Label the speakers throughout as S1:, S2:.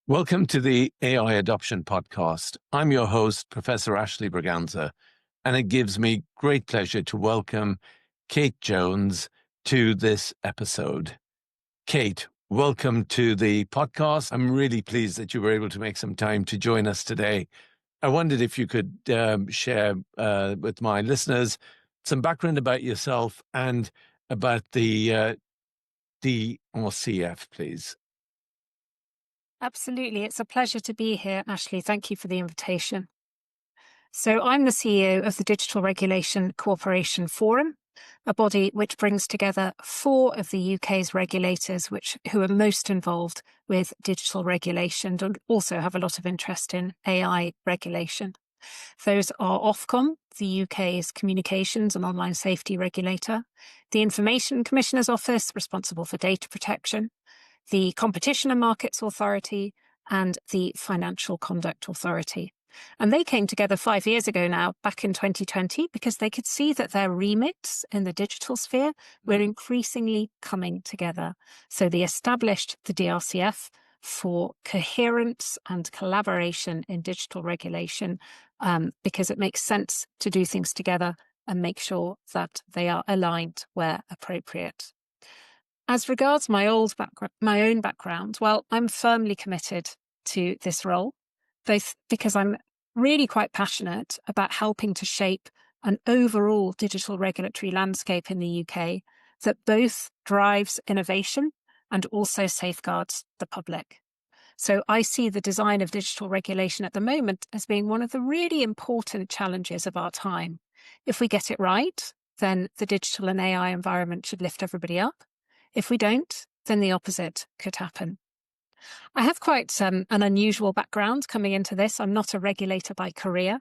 S1: Welcome to the AI Adoption Podcast. I'm your host, Professor Ashley Braganza, and it gives me great pleasure to welcome Kate Jones to this episode. Kate, welcome to the podcast. I'm really pleased that you were able to make some time to join us today. I wondered if you could share with my listeners some background about yourself and about the DRCF, please.
S2: Absolutely. It's a pleasure to be here, Ashley. Thank you for the invitation. So I'm the CEO of the Digital Regulation Cooperation Forum, a body which brings together 4 of the UK's regulators who are most involved with digital regulation and also have a lot of interest in AI regulation. Those are Ofcom, the UK's communications and online safety regulator, the Information Commissioner's Office, responsible for data protection, the Competition and Markets Authority, and the Financial Conduct Authority. And they came together 5 years ago now, back in 2020, because they could see that their remits in the digital sphere were increasingly coming together. So they established the DRCF for coherence and collaboration in digital regulation, because it makes sense to do things together and make sure that they are aligned where appropriate. As regards my own background, well, I'm firmly committed to this role, both because I'm really quite passionate about helping to shape an overall digital regulatory landscape in the UK that both drives innovation and also safeguards the public. So I see the design of digital regulation at the moment as being one of the really important challenges of our time. If we get it right, then the digital and AI environment should lift everybody up. If we don't, then the opposite could happen. I have quite an unusual background coming into this. I'm not a regulator by career.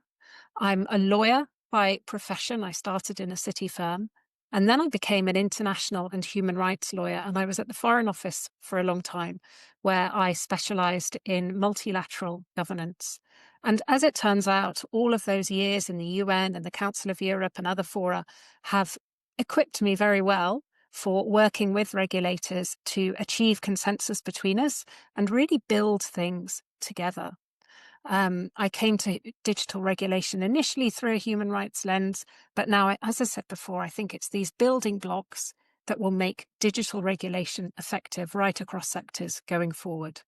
S2: I'm a lawyer by profession. I started in a city firm, and then I became an international and human rights lawyer, and I was at the Foreign Office for a long time, where I specialized in multilateral governance. And as it turns out, all of those years in the UN and the Council of Europe and other fora have equipped me very well for working with regulators to achieve consensus between us and really build things together. I came to digital regulation initially through a human rights lens, but now, as I said before, I think it's these building blocks that will make digital regulation effective right across sectors going forward.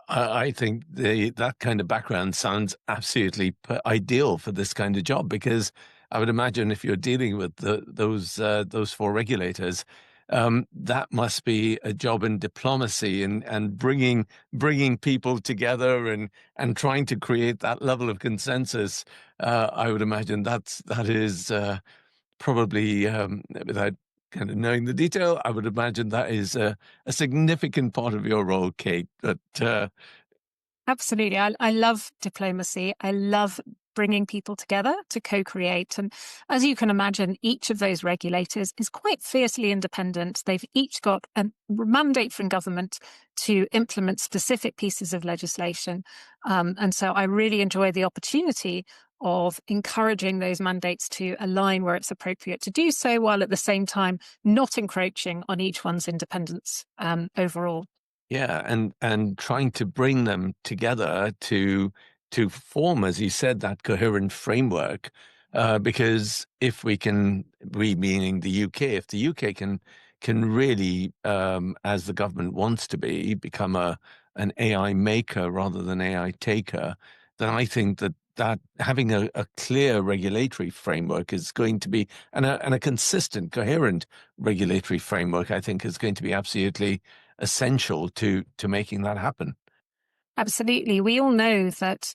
S1: I think that kind of background sounds absolutely ideal for this kind of job, because I would imagine if you're dealing with those 4 regulators, that must be a job in diplomacy and bringing people together and trying to create that level of consensus. I would imagine that is probably, without kind of knowing the detail, I would imagine that is a significant part of your role, Kate. But
S2: Absolutely. I love diplomacy. I love bringing people together to co-create. And as you can imagine, each of those regulators is quite fiercely independent. They've each got a mandate from government to implement specific pieces of legislation. And so I really enjoy the opportunity of encouraging those mandates to align where it's appropriate to do so, while at the same time not encroaching on each one's independence overall.
S1: yeah, and trying to bring them together to form, as you said, that coherent framework. Because if we meaning the UK, if the UK can really, as the government wants to be, become an AI maker rather than AI taker, then I think that having a clear regulatory framework is going to be, and a consistent, coherent regulatory framework, I think, is going to be absolutely essential to making that happen.
S2: Absolutely. We all know that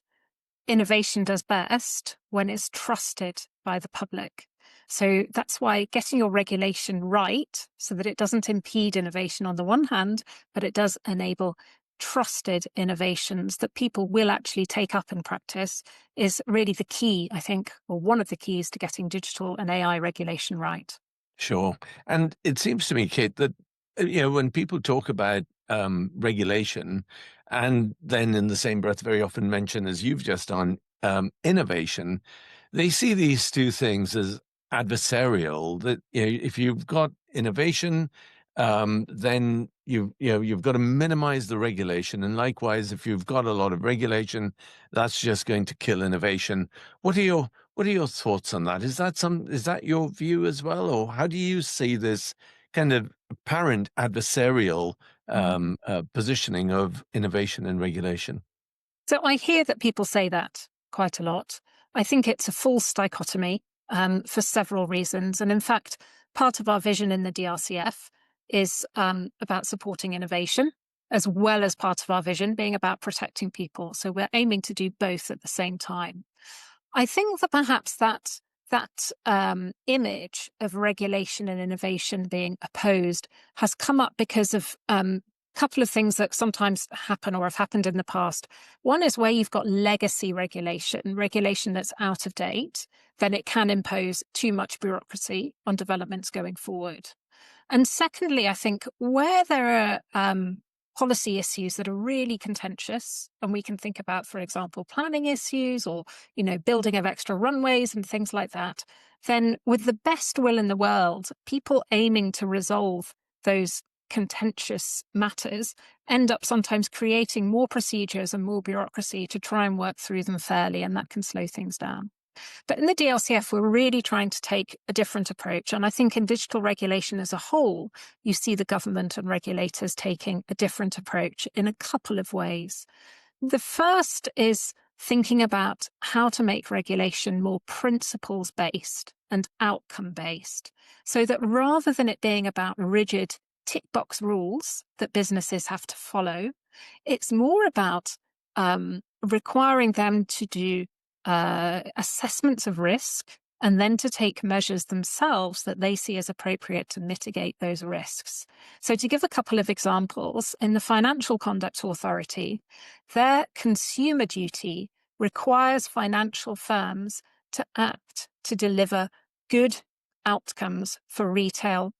S2: innovation does best when it's trusted by the public. So that's why getting your regulation right so that it doesn't impede innovation on the one hand, but it does enable trusted innovations that people will actually take up in practice is really the key, I think, or one of the keys to getting digital and AI regulation right.
S1: Sure. And it seems to me, Kate, that when people talk about regulation, and then in the same breath very often mention, as you've just done, innovation, they see these 2 things as adversarial. That if you've got innovation, then you've got to minimize the regulation, and likewise, if you've got a lot of regulation, that's just going to kill innovation. What are your thoughts on that? Is that your view as well, or how do you see this kind of apparent adversarial positioning of innovation and regulation?
S2: So I hear that people say that quite a lot. I think it's a false dichotomy for several reasons. And in fact, part of our vision in the DRCF is about supporting innovation, as well as part of our vision being about protecting people. So we're aiming to do both at the same time. I think that perhaps that image of regulation and innovation being opposed has come up because of couple of things that sometimes happen or have happened in the past. One is where you've got legacy regulation that's out of date, then it can impose too much bureaucracy on developments going forward. And secondly, I think where there are policy issues that are really contentious, and we can think about, for example, planning issues or, building of extra runways and things like that, then with the best will in the world, people aiming to resolve those contentious matters end up sometimes creating more procedures and more bureaucracy to try and work through them fairly, and that can slow things down. But in the DRCF, we're really trying to take a different approach. And I think in digital regulation as a whole, you see the government and regulators taking a different approach in a couple of ways. The first is thinking about how to make regulation more principles-based and outcome-based, so that rather than it being about rigid tick box rules that businesses have to follow, it's more about requiring them to do assessments of risk and then to take measures themselves that they see as appropriate to mitigate those risks. So to give a couple of examples, in the Financial Conduct Authority, their consumer duty requires financial firms to act to deliver good outcomes for retail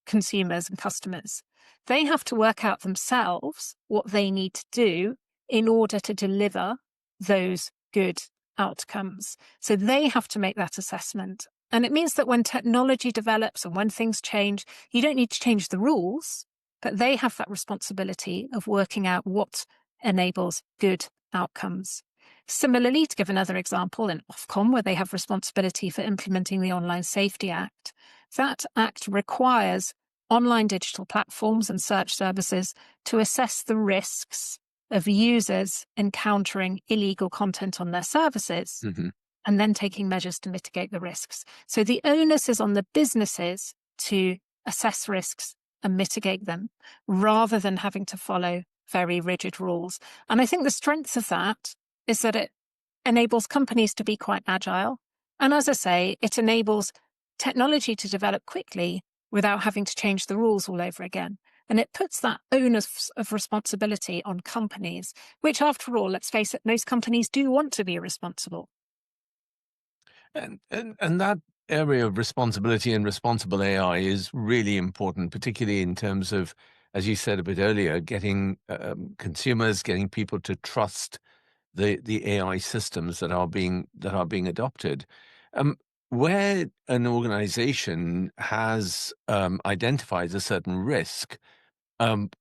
S2: consumers and customers. They have to work out themselves what they need to do in order to deliver those good outcomes. So they have to make that assessment. And it means that when technology develops and when things change, you don't need to change the rules, but they have that responsibility of working out what enables good outcomes. Similarly, to give another example, in Ofcom, where they have responsibility for implementing the Online Safety Act, that act requires online digital platforms and search services to assess the risks of users encountering illegal content on their services and then taking measures to mitigate the risks. So the onus is on the businesses to assess risks and mitigate them rather than having to follow very rigid rules. And I think the strength of that is that it enables companies to be quite agile. And as I say, it enables technology to develop quickly without having to change the rules all over again. And it puts that onus of responsibility on companies, which after all, let's face it, most companies do want to be responsible.
S1: And that area of responsibility and responsible AI is really important, particularly in terms of, as you said a bit earlier, getting consumers, getting people to trust the AI systems that are being adopted. Where an organization has identified a certain risk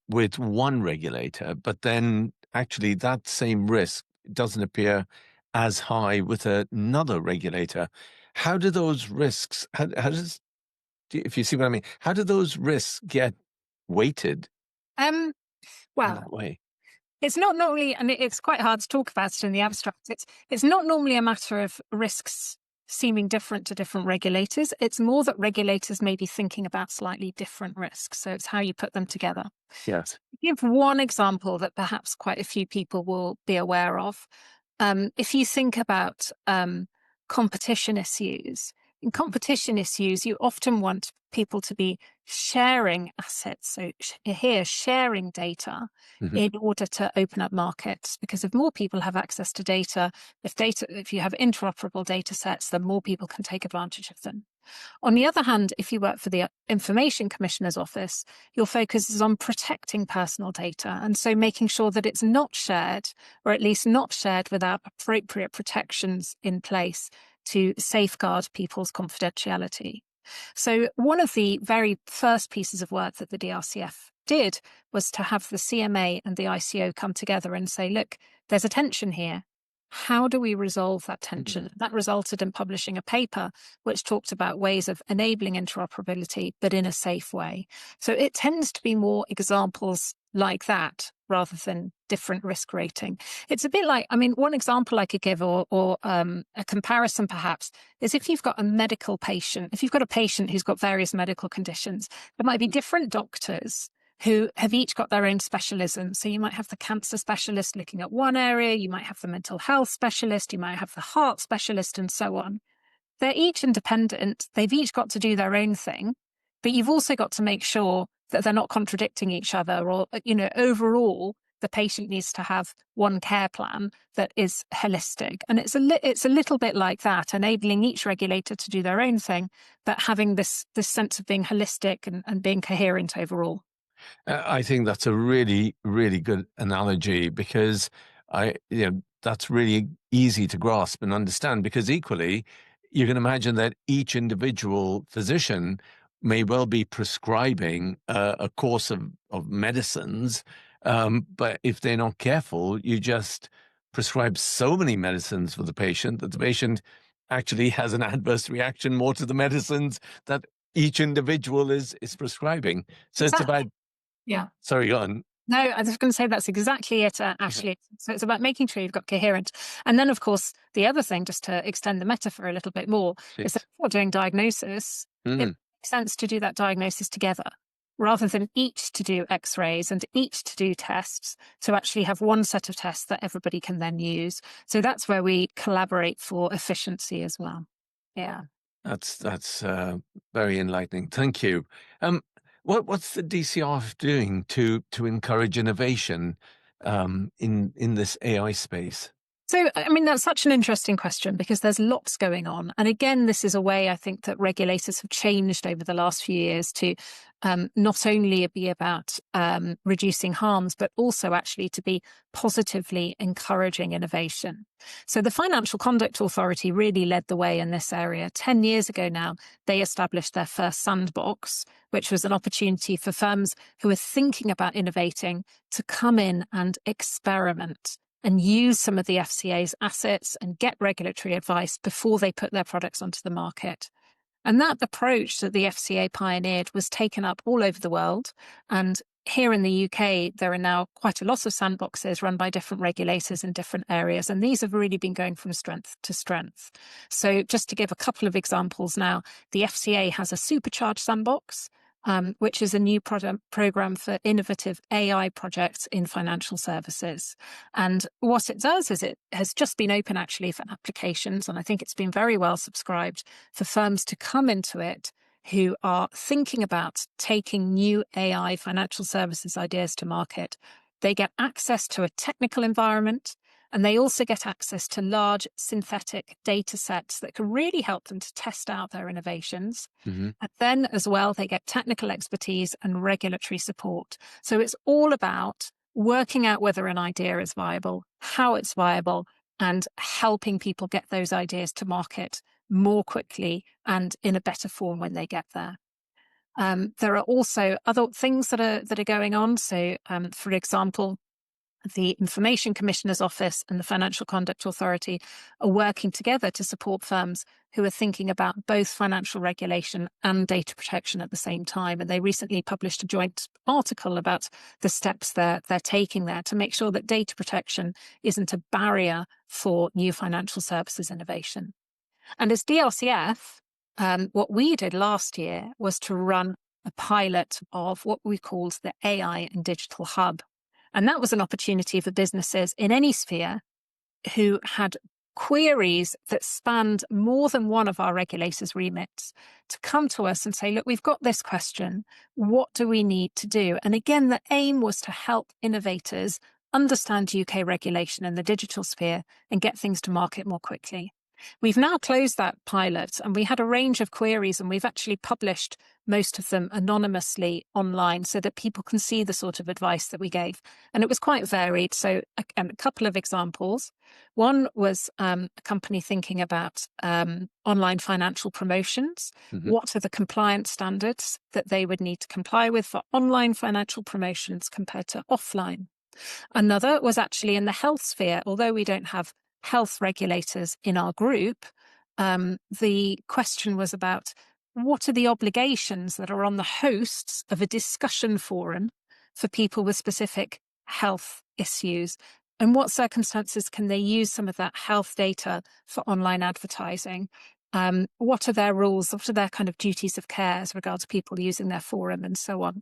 S1: with one regulator, but then actually that same risk doesn't appear as high with another regulator, how do those risks, if you see what I mean, how do those risks get weighted in
S2: Well,
S1: that way?
S2: it's not normally, and it's quite hard to talk about it in the abstract. It's not normally a matter of risks seeming different to different regulators. It's more that regulators may be thinking about slightly different risks. So it's how you put them together.
S1: Yes.
S2: Give one example that perhaps quite a few people will be aware of. If you think about competition issues, in competition issues, you often want people to be sharing assets. So here, sharing data in order to open up markets, because if more people have access to data, if you have interoperable data sets, then more people can take advantage of them. On the other hand, if you work for the Information Commissioner's Office, your focus is on protecting personal data, and so making sure that it's not shared, or at least not shared without appropriate protections in place to safeguard people's confidentiality. So one of the very first pieces of work that the DRCF did was to have the CMA and the ICO come together and say, look, there's a tension here. How do we resolve that tension? That resulted in publishing a paper which talked about ways of enabling interoperability, but in a safe way. So it tends to be more examples like that rather than different risk rating. It's a bit like, I mean, one example I could give or a comparison perhaps is if you've got a medical patient, if you've got a patient who's got various medical conditions, there might be different doctors who have each got their own specialism. So you might have the cancer specialist looking at one area, you might have the mental health specialist, you might have the heart specialist, and so on. They're each independent, they've each got to do their own thing, but you've also got to make sure that they're not contradicting each other, or, overall, the patient needs to have one care plan that is holistic. And it's a little bit like that, enabling each regulator to do their own thing, but having this sense of being holistic and being coherent overall.
S1: I think that's a really, really good analogy because that's really easy to grasp and understand, because equally you can imagine that each individual physician may well be prescribing a course of medicines, but if they're not careful, you just prescribe so many medicines for the patient that the patient actually has an adverse reaction more to the medicines that each individual is prescribing. So
S2: Exactly.
S1: it's about
S2: Yeah.
S1: Sorry, go on.
S2: No, I was going to say that's exactly it, Ashley. So it's about making sure you've got coherent. And then, of course, the other thing, just to extend the metaphor a little bit more, is that if you're doing diagnosis, it makes sense to do that diagnosis together rather than each to do x-rays and each to do tests, to actually have one set of tests that everybody can then use. So that's where we collaborate for efficiency as well. Yeah.
S1: That's very enlightening. Thank you. What's the DCRF doing to encourage innovation in this AI space?
S2: So, I mean, that's such an interesting question because there's lots going on. And again, this is a way I think that regulators have changed over the last few years to not only be about reducing harms, but also actually to be positively encouraging innovation. So the Financial Conduct Authority really led the way in this area. 10 years ago now, they established their first sandbox, which was an opportunity for firms who are thinking about innovating to come in and experiment and use some of the FCA's assets and get regulatory advice before they put their products onto the market. And that approach that the FCA pioneered was taken up all over the world. And here in the UK, there are now quite a lot of sandboxes run by different regulators in different areas. And these have really been going from strength to strength. So just to give a couple of examples now, the FCA has a supercharged sandbox, which is a new program for innovative AI projects in financial services. And what it does is it has just been open actually for applications, and I think it's been very well subscribed for firms to come into it who are thinking about taking new AI financial services ideas to market. They get access to a technical environment, and they also get access to large synthetic data sets that can really help them to test out their innovations.
S1: Mm-hmm.
S2: And then as well, they get technical expertise and regulatory support. So it's all about working out whether an idea is viable, how it's viable, and helping people get those ideas to market more quickly and in a better form when they get there. There are also other things that are going on. So, for example, the Information Commissioner's Office and the Financial Conduct Authority are working together to support firms who are thinking about both financial regulation and data protection at the same time. And they recently published a joint article about the steps they're taking there to make sure that data protection isn't a barrier for new financial services innovation. And as DRCF, what we did last year was to run a pilot of what we called the AI and Digital Hub. And that was an opportunity for businesses in any sphere who had queries that spanned more than one of our regulators' remits to come to us and say, look, we've got this question. What do we need to do? And again, the aim was to help innovators understand UK regulation in the digital sphere and get things to market more quickly. We've now closed that pilot, and we had a range of queries, and we've actually published most of them anonymously online so that people can see the sort of advice that we gave. And it was quite varied. So a couple of examples. One was a company thinking about online financial promotions.
S1: Mhm.
S2: What are the compliance standards that they would need to comply with for online financial promotions compared to offline? Another was actually in the health sphere. Although we don't have health regulators in our group, the question was about what are the obligations that are on the hosts of a discussion forum for people with specific health issues? And what circumstances can they use some of that health data for online advertising? What are their rules? What are their kind of duties of care as regards people using their forum and so on?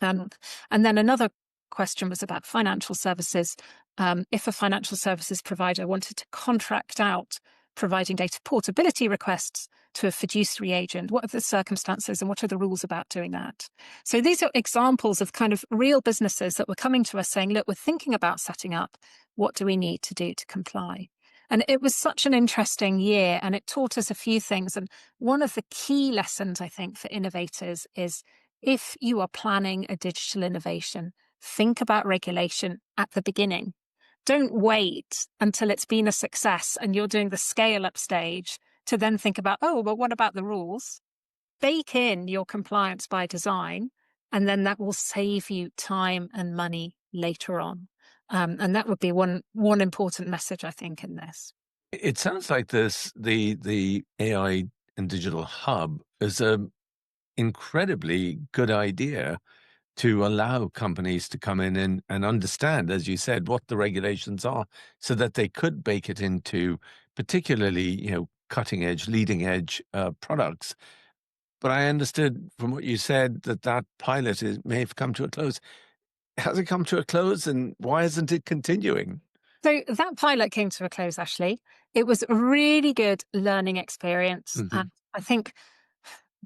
S2: And then another question was about financial services. If a financial services provider wanted to contract out providing data portability requests to a fiduciary agent, what are the circumstances and what are the rules about doing that? So these are examples of kind of real businesses that were coming to us saying, look, we're thinking about setting up. What do we need to do to comply? And it was such an interesting year, and it taught us a few things. And one of the key lessons, I think, for innovators is if you are planning a digital innovation, think about regulation at the beginning. Don't wait until it's been a success and you're doing the scale up stage to then think about, oh, well, what about the rules? Bake in your compliance by design, and then that will save you time and money later on. And that would be one important message, I think, in this.
S1: It sounds like the AI and digital hub is a incredibly good idea to allow companies to come in and understand, as you said, what the regulations are so that they could bake it into particularly, cutting edge, leading edge products. But I understood from what you said that pilot may have come to a close. Has it come to a close, and why isn't it continuing?
S2: So that pilot came to a close, Ashley. It was a really good learning experience.
S1: Hmm.
S2: And I think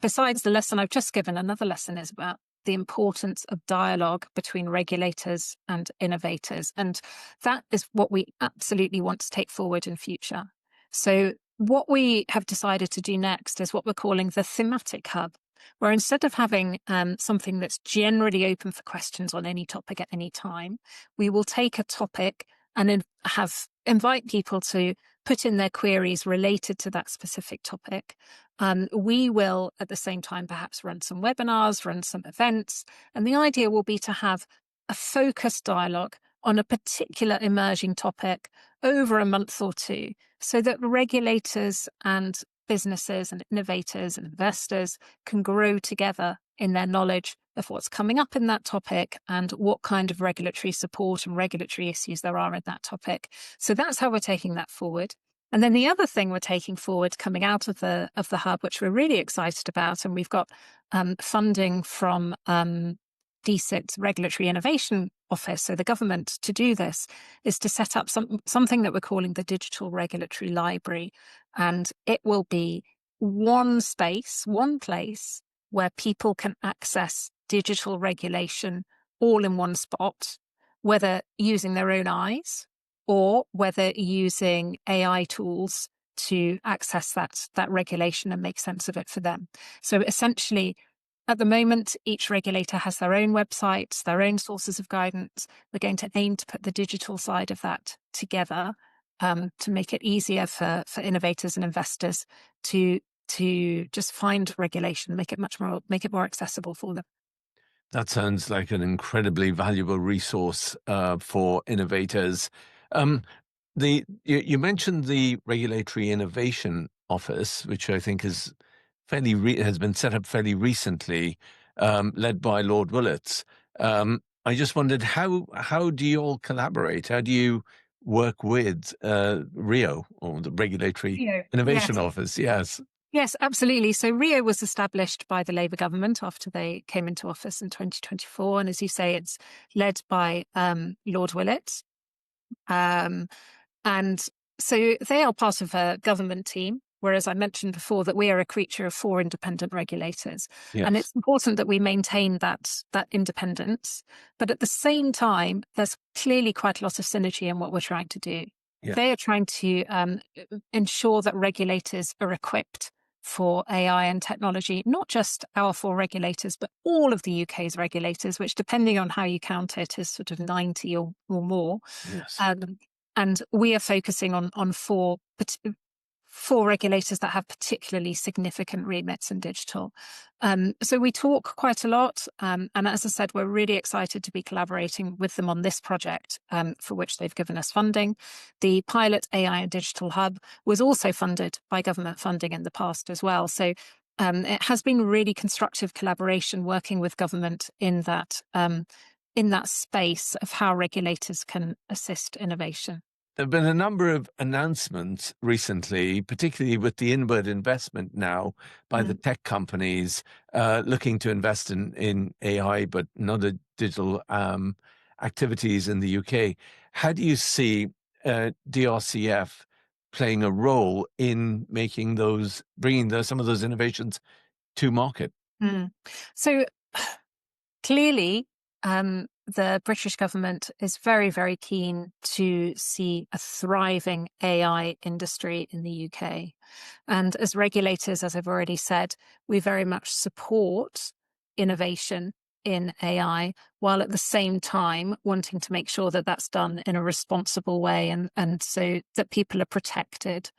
S2: besides the lesson I've just given, another lesson is about the importance of dialogue between regulators and innovators. And that is what we absolutely want to take forward in future. So what we have decided to do next is what we're calling the thematic hub, where instead of having something that's generally open for questions on any topic at any time, we will take a topic and invite people to put in their queries related to that specific topic. We will, at the same time, perhaps run some webinars, run some events, and the idea will be to have a focused dialogue on a particular emerging topic over a month or two, so that regulators and businesses and innovators and investors can grow together in their knowledge of what's coming up in that topic and what kind of regulatory support and regulatory issues there are in that topic. So that's how we're taking that forward. And then the other thing we're taking forward coming out of the hub, which we're really excited about, and we've got funding from DCIT's Regulatory Innovation Office, so the government, to do this, is to set up something that we're calling the Digital Regulatory Library. And it will be one space, one place where people can access digital regulation all in one spot, whether using their own eyes or whether using AI tools to access that regulation and make sense of it for them. So essentially, at the moment, each regulator has their own websites, their own sources of guidance. We're going to aim to put the digital side of that together to make it easier for innovators and investors to just find regulation, make it more accessible for them.
S1: That sounds like an incredibly valuable resource for innovators. Um, you mentioned the Regulatory Innovation Office, which I think is has been set up fairly recently, led by Lord Willets. I just wondered how do you all collaborate? How do you work with RIO, or the Regulatory Innovation
S2: Yes.
S1: Office? Yes.
S2: Yes, absolutely. So RIO was established by the Labour government after they came into office in 2024. And as you say, it's led by Lord Willett. Um, and so they are part of a government team, whereas I mentioned before that we are a creature of four independent regulators. And
S1: Yes.
S2: it's important that we maintain that independence. But at the same time, there's clearly quite a lot of synergy in what we're trying to do.
S1: Yeah.
S2: They are trying to ensure that regulators are equipped for AI and technology, not just our four regulators, but all of the UK's regulators, which, depending on how you count it, is sort of 90 or more.
S1: Yes.
S2: Um, and we are focusing on four regulators that have particularly significant remits in digital. So we talk quite a lot. And as I said, we're really excited to be collaborating with them on this project, for which they've given us funding. The pilot AI and Digital Hub was also funded by government funding in the past as well. So it has been really constructive collaboration working with government in that space of how regulators can assist innovation.
S1: There have been a number of announcements recently, particularly with the inward investment now by the
S2: Mm.
S1: tech companies looking to invest in AI, but in other digital activities in the UK. How do you see DRCF playing a role in making bringing some of those innovations to market?
S2: Mm. So clearly, the British government is very, very keen to see a thriving AI industry in the UK. And as regulators, as I've already said, we very much support innovation in AI, while at the same time wanting to make sure that that's done in a responsible way and so that people are protected.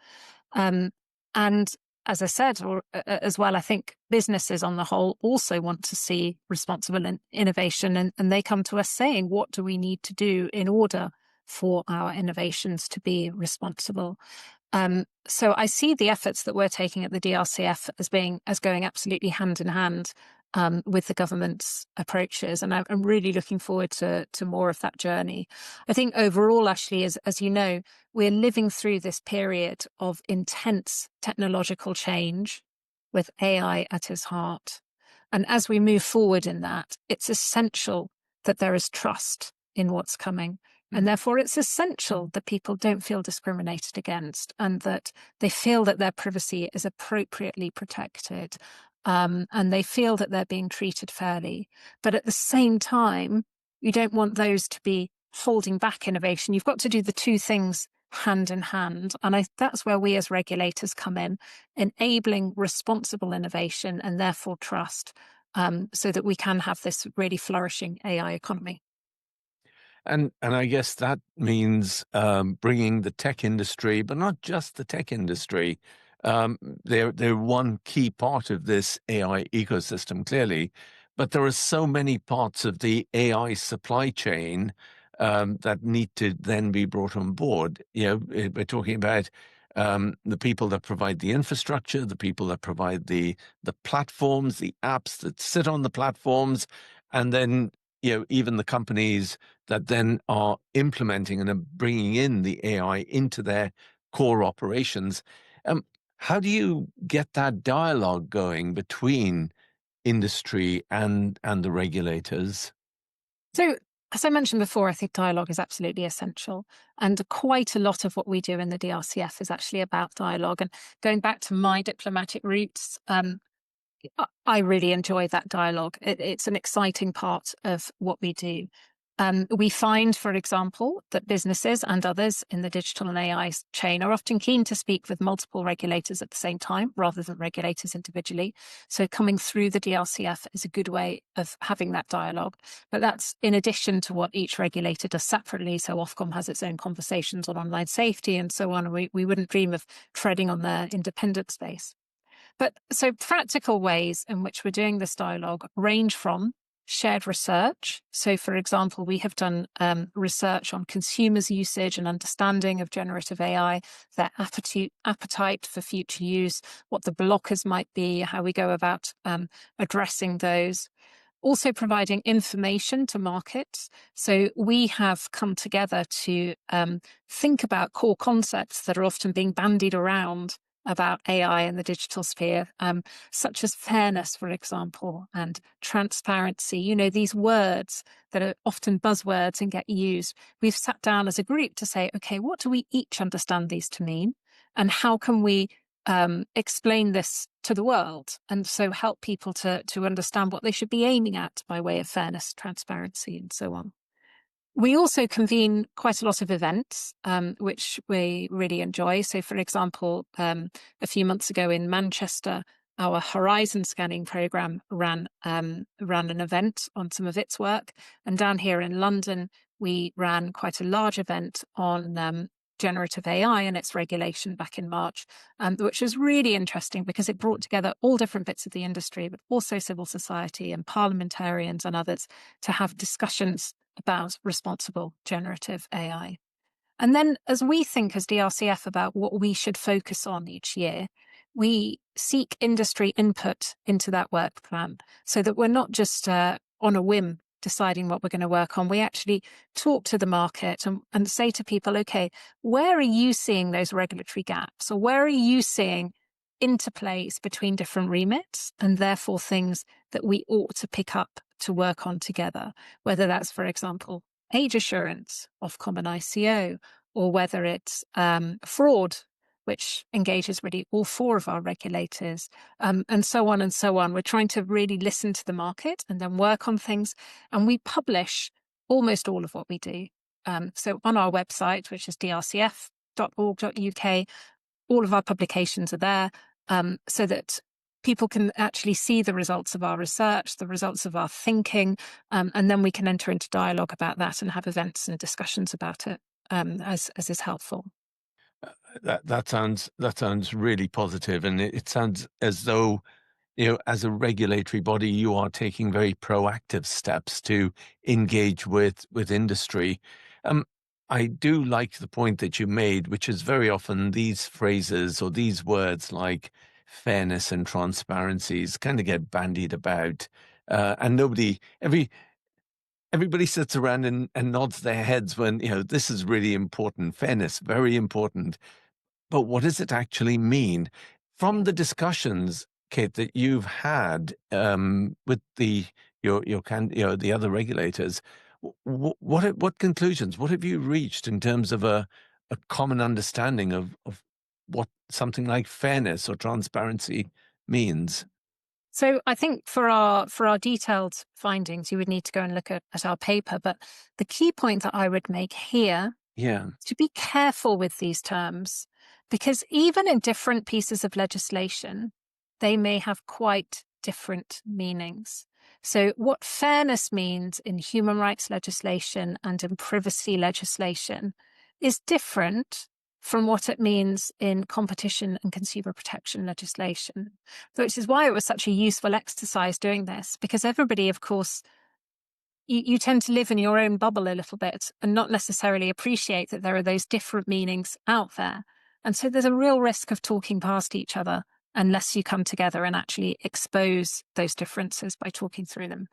S2: Um, and as I said, or as well, I think businesses on the whole also want to see responsible innovation, and they come to us saying, what do we need to do in order for our innovations to be responsible? So I see the efforts that we're taking at the DRCF as going absolutely hand in hand with the government's approaches, and I'm really looking forward to more of that journey. I think overall, Ashley, as you know, we're living through this period of intense technological change with AI at its heart, and as we move forward in that, it's essential that there is trust in what's coming. And therefore, it's essential that people don't feel discriminated against and that they feel that their privacy is appropriately protected, and they feel that they're being treated fairly. But at the same time, you don't want those to be holding back innovation. You've got to do the two things hand in hand. And that's where we as regulators come in, enabling responsible innovation and therefore trust, so that we can have this really flourishing AI economy.
S1: And I guess that means bringing the tech industry, but not just the tech industry. They're one key part of this AI ecosystem, clearly, but there are so many parts of the AI supply chain that need to then be brought on board. We're talking about the people that provide the infrastructure, the people that provide the platforms, the apps that sit on the platforms, and then even the companies that then are implementing and are bringing in the AI into their core operations. Um, how do you get that dialogue going between industry and the regulators?
S2: So, as I mentioned before, I think dialogue is absolutely essential. And quite a lot of what we do in the DRCF is actually about dialogue. And going back to my diplomatic roots, I really enjoy that dialogue. It's an exciting part of what we do. We find, for example, that businesses and others in the digital and AI chain are often keen to speak with multiple regulators at the same time rather than regulators individually. So coming through the DRCF is a good way of having that dialogue. But that's in addition to what each regulator does separately. So Ofcom has its own conversations on online safety and so on. We wouldn't dream of treading on their independent space. But so practical ways in which we're doing this dialogue range from shared research. So, for example, we have done research on consumers' usage and understanding of generative AI, their appetite for future use, what the blockers might be, how we go about addressing those. Also providing information to markets. So we have come together to think about core concepts that are often being bandied around about AI in the digital sphere, such as fairness, for example, and transparency. These words that are often buzzwords and get used. We've sat down as a group to say, okay, what do we each understand these to mean? And how can we explain this to the world, and so help people to understand what they should be aiming at by way of fairness, transparency, and so on. We also convene quite a lot of events, which we really enjoy. So, for example, a few months ago in Manchester, our Horizon Scanning program ran an event on some of its work, and down here in London, we ran quite a large event on generative AI and its regulation back in March, which was really interesting because it brought together all different bits of the industry, but also civil society and parliamentarians and others to have discussions about responsible generative AI. And then, as we think as DRCF about what we should focus on each year, we seek industry input into that work plan so that we're not just on a whim deciding what we're going to work on. We actually talk to the market and say to people, okay, where are you seeing those regulatory gaps, or where are you seeing interplays between different remits and therefore things that we ought to pick up to work on together, whether that's, for example, age assurance, Ofcom and ICO, or whether it's fraud, which engages really all four of our regulators, and so on and so on. We're trying to really listen to the market and then work on things. And we publish almost all of what we do. So on our website, which is drcf.org.uk, all of our publications are there, so that people can actually see the results of our research, the results of our thinking, and then we can enter into dialogue about that and have events and discussions about it, as is helpful.
S1: That sounds really positive, and it sounds as though, as a regulatory body, you are taking very proactive steps to engage with industry. Um, I do like the point that you made, which is very often these phrases or these words like fairness and transparencies kind of get bandied about, and everybody sits around and nods their heads when this is really important. Fairness, very important. But what does it actually mean? From the discussions, Kate, that you've had with the other regulators, what conclusions? What have you reached in terms of a common understanding of what something like fairness or transparency means?
S2: So I think for our detailed findings, you would need to go and look at our paper. But the key point that I would make here
S1: Yeah,
S2: is to be careful with these terms, because even in different pieces of legislation, they may have quite different meanings. So what fairness means in human rights legislation and in privacy legislation is different from what it means in competition and consumer protection legislation. Which is why it was such a useful exercise doing this, because everybody, of course, you tend to live in your own bubble a little bit and not necessarily appreciate that there are those different meanings out there. And so there's a real risk of talking past each other unless you come together and actually expose those differences by talking through them.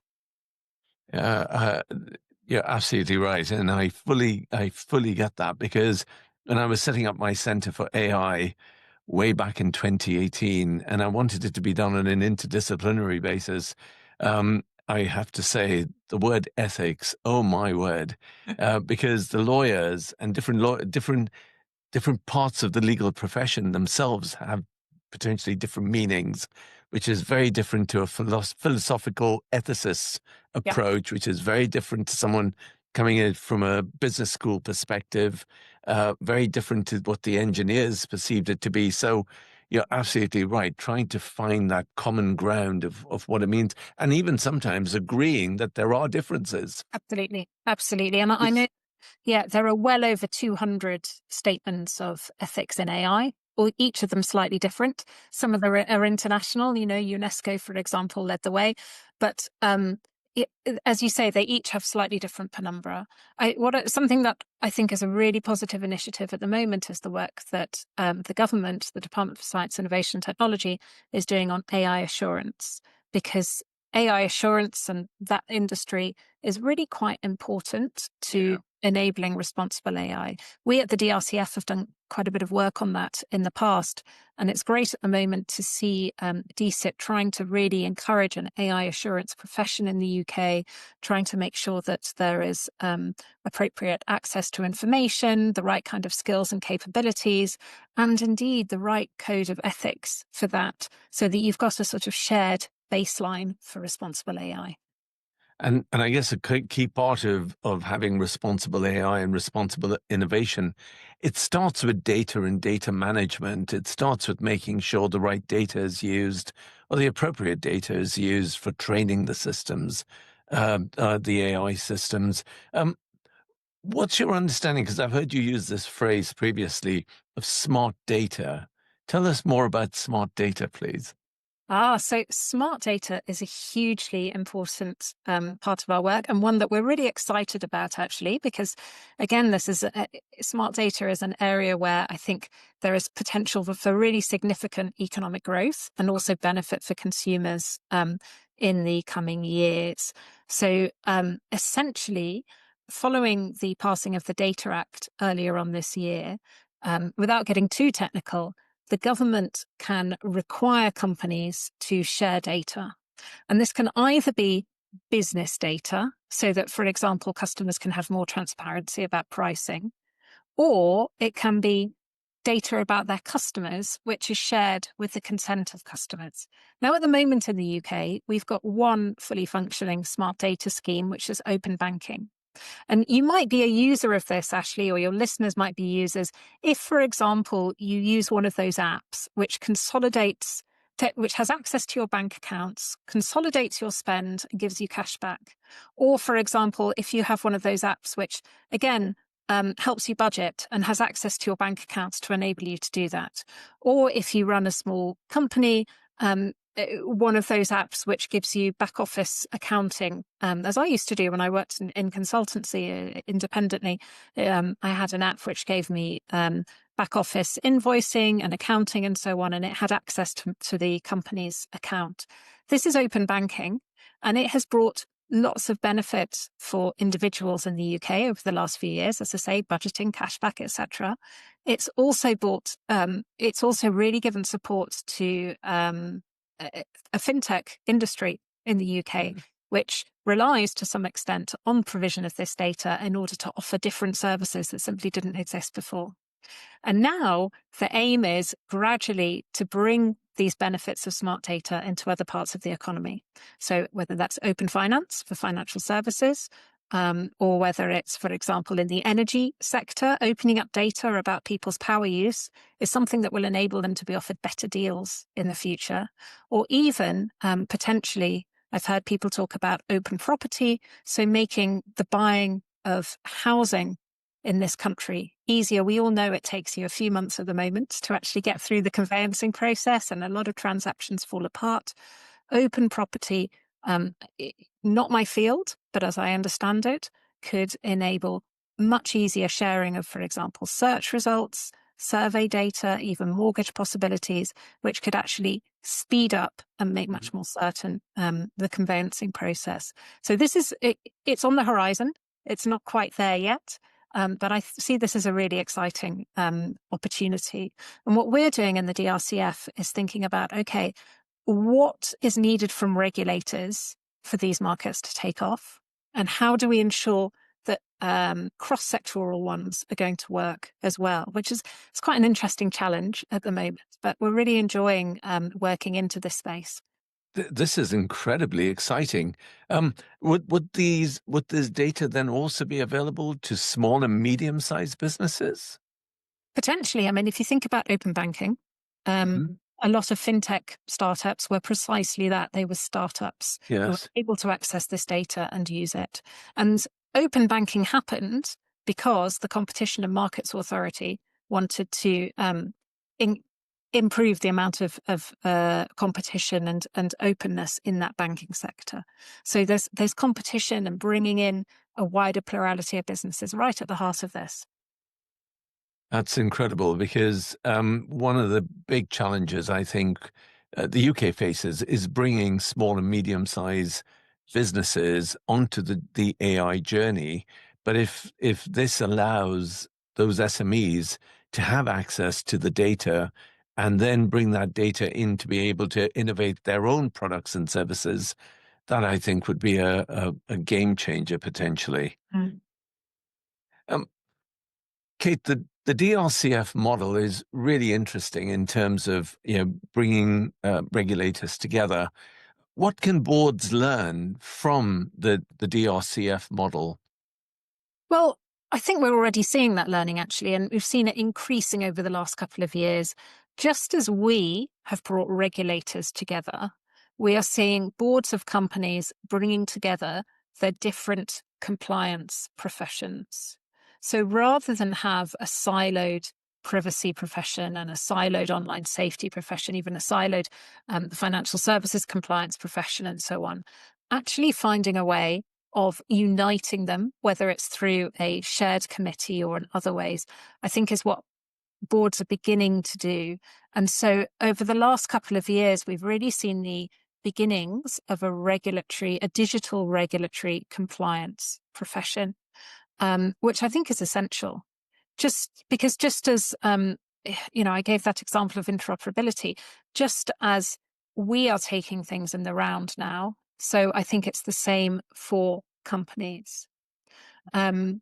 S1: uh, uh, you're absolutely right, and I fully get that, because when I was setting up my Center for AI way back in 2018, and I wanted it to be done on an interdisciplinary basis. I have to say the word ethics, oh my word, because the lawyers and different parts of the legal profession themselves have potentially different meanings, which is very different to a philosophical ethicist
S2: Yeah,
S1: approach, which is very different to someone coming in from a business school perspective, very different to what the engineers perceived it to be. So you're absolutely right, trying to find that common ground of what it means, and even sometimes agreeing that there are differences.
S2: absolutely. Absolutely. And I know, yeah, there are well over 200 statements of ethics in AI, or each of them slightly different. Some of them are international, UNESCO, for example, led the way. But as you say, they each have slightly different penumbra. Something that I think is a really positive initiative at the moment is the work that the government, the Department for Science, Innovation and Technology, is doing on AI assurance, because AI assurance and that industry is really quite important to enabling responsible AI. We at the DRCF have done quite a bit of work on that in the past, and it's great at the moment to see DCIT trying to really encourage an AI assurance profession in the UK, trying to make sure that there is appropriate access to information, the right kind of skills and capabilities, and indeed the right code of ethics for that, so that you've got a sort of shared baseline for responsible AI.
S1: And I guess a key part of having responsible AI and responsible innovation, it starts with data and data management. It starts with making sure the right data is used, or the appropriate data is used for training the systems, the AI systems. Um, what's your understanding? Because I've heard you use this phrase previously of smart data. Tell us more about smart data, please.
S2: So smart data is a hugely important part of our work, and one that we're really excited about, actually, because again, smart data is an area where I think there is potential for really significant economic growth and also benefit for consumers in the coming years. So essentially, following the passing of the Data Act earlier on this year, without getting too technical, the government can require companies to share data. And this can either be business data, so that, for example, customers can have more transparency about pricing, or it can be data about their customers, which is shared with the consent of customers. Now, at the moment in the UK, we've got one fully functioning smart data scheme, which is open banking. And you might be a user of this, Ashley, or your listeners might be users. If, for example, you use one of those apps which consolidates, which has access to your bank accounts, consolidates your spend, and gives you cash back. Or, for example, if you have one of those apps which, again, helps you budget and has access to your bank accounts to enable you to do that. Or if you run a small company, one of those apps which gives you back office accounting, as I used to do when I worked in consultancy independently. I had an app which gave me back office invoicing and accounting and so on, and it had access to the company's account. This is open banking, and it has brought lots of benefits for individuals in the UK over the last few years, as I say, budgeting, cashback, etc. It's also really given support to a fintech industry in the UK, which relies to some extent on provision of this data in order to offer different services that simply didn't exist before. And now the aim is gradually to bring these benefits of smart data into other parts of the economy. So whether that's open finance for financial services, or whether it's, for example, in the energy sector, opening up data about people's power use is something that will enable them to be offered better deals in the future. Or even potentially, I've heard people talk about open property, so making the buying of housing in this country easier. We all know it takes you a few months at the moment to actually get through the conveyancing process, and a lot of transactions fall apart. Open property, not my field, but as I understand it, could enable much easier sharing of, for example, search results, survey data, even mortgage possibilities, which could actually speed up and make much more certain the conveyancing process. So it's on the horizon. It's not quite there yet. But I see this as a really exciting opportunity. And what we're doing in the DRCF is thinking about, okay, what is needed from regulators for these markets to take off? And how do we ensure that cross-sectoral ones are going to work as well, which is it's quite an interesting challenge at the moment, but we're really enjoying working into this space.
S1: This is incredibly exciting. Would this data then also be available to small and medium-sized businesses?
S2: Potentially. I mean, if you think about open banking, a lot of fintech startups were precisely that. They were startups who were
S1: Yes.
S2: able to access this data and use it. And open banking happened because the Competition and Markets Authority wanted to improve the amount of competition and openness in that banking sector. So there's competition and bringing in a wider plurality of businesses right at the heart of this.
S1: That's incredible because one of the big challenges I think the UK faces is bringing small and medium-sized businesses onto the AI journey. But if this allows those SMEs to have access to the data and then bring that data in to be able to innovate their own products and services, that I think would be a game changer potentially.
S2: Mm.
S1: Um, Kate, the DRCF model is really interesting in terms of bringing regulators together. what can boards learn from the DRCF model?
S2: Well, I think we're already seeing that learning actually, and we've seen it increasing over the last couple of years. Just as we have brought regulators together, we are seeing boards of companies bringing together their different compliance professions. So rather than have a siloed privacy profession and a siloed online safety profession, even a siloed financial services compliance profession, and so on, actually finding a way of uniting them, whether it's through a shared committee or in other ways, I think is what boards are beginning to do. And so over the last couple of years, we've really seen the beginnings of a digital regulatory compliance profession, which I think is essential. Just because, just as, I gave that example of interoperability, just as we are taking things in the round now, so I think it's the same for companies. So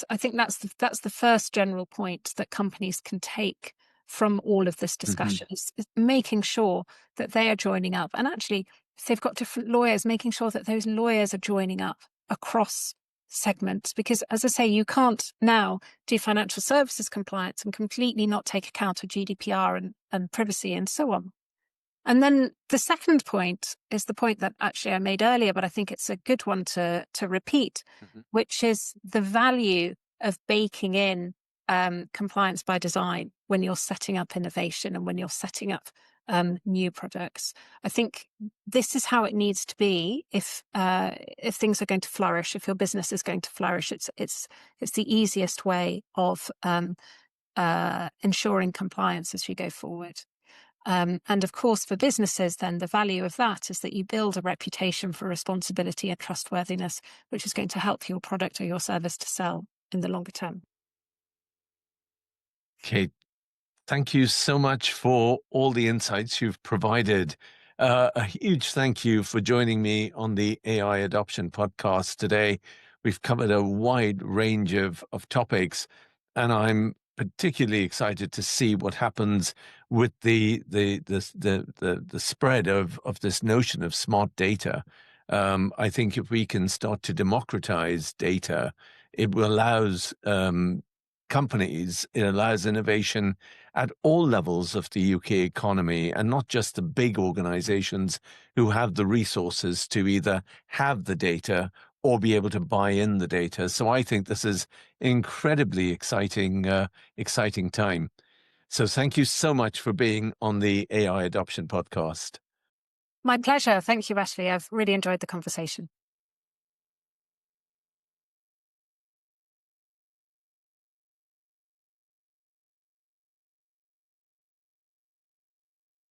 S2: I think that's the first general point that companies can take from all of this discussion is making sure that they are joining up. And actually, if they've got different lawyers, making sure that those lawyers are joining up across segments. Because as I say, you can't now do financial services compliance and completely not take account of GDPR and privacy and so on. And then the second point is the point that actually I made earlier, but I think it's a good one to repeat, which is the value of baking in compliance by design when you're setting up innovation and when you're setting up new products. I think this is how it needs to be if things are going to flourish. If your business is going to flourish, it's the easiest way of ensuring compliance as you go forward. And of course, for businesses, then the value of that is that you build a reputation for responsibility and trustworthiness, which is going to help your product or your service to sell in the longer term.
S1: Okay, thank you so much for all the insights you've provided. A huge thank you for joining me on the AI Adoption Podcast today. We've covered a wide range of topics, and I'm particularly excited to see what happens with the spread of this notion of smart data. I think if we can start to democratize data, it allows companies, it allows innovation at all levels of the UK economy, and not just the big organizations who have the resources to either have the data or be able to buy in the data. So I think this is incredibly exciting time. So thank you so much for being on the AI Adoption Podcast.
S2: My pleasure. Thank you, Ashley. I've really enjoyed the conversation.